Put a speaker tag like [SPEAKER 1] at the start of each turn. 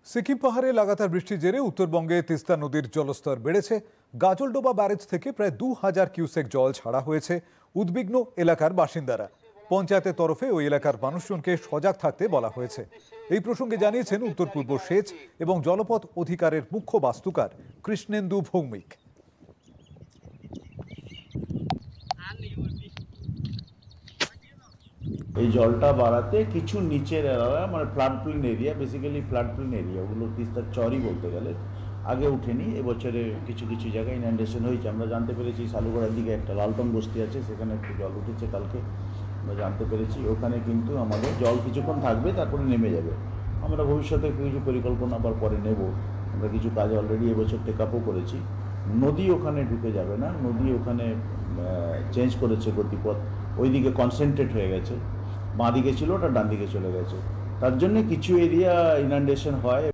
[SPEAKER 1] সিকিম পাহাড়ে লাগাতার বৃষ্টির জেরে উত্তরবঙ্গে তিস্তা নদীর জলস্তর বেড়েছে। গাজলডোবা ব্যারেজ থেকে প্রায় 2000 কিউসেক জল ছাড়া হয়েছে। উদ্বিগ্ন এলাকার বাসিন্দারা। পঞ্চায়েতের তরফে ওই এলাকার মানুষজনকে সজাগ থাকতে বলা হয়েছে। এই প্রসঙ্গে জানিয়েছেন উত্তর পূর্ব সেচ এবং জলপথ অধিকারের মুখ্য বাস্তুকার কৃষ্ণেন্দু ভৌমিক।
[SPEAKER 2] এই জলটা বাড়াতে কিছু নিচের এলাকা মানে flood plain area, basically flood plain area, ওগুলো তিস্তার চরই বলতে গেলে আগে উঠেনি। এবছরে কিছু কিছু জায়গায় ইনান্ডেশন হয়েছে। আমরা জানতে পেরেছি সালুগড়ার দিকে একটা লালটন বস্তি আছে, সেখানে একটু জল উঠেছে কালকে আমরা জানতে পেরেছি। ওখানে কিন্তু আমাদের জল কিছুক্ষণ থাকবে, তারপরে নেমে যাবে। আমরা ভবিষ্যতে কিছু পরিকল্পনা আবার পরে নেব। আমরা কিছু কাজ অলরেডি এবছর টেক আপও করেছি। নদী ওখানে ঢুকে যাবে না, নদী ওখানে চেঞ্জ করেছে গতিপথ, ওইদিকে কনসেন্ট্রেট হয়ে গেছে। বাঁ দিকে ছিল, ওটা ডান দিকে চলে গেছে। তার জন্য কিছু এরিয়া ইনান্ডেশন হয়।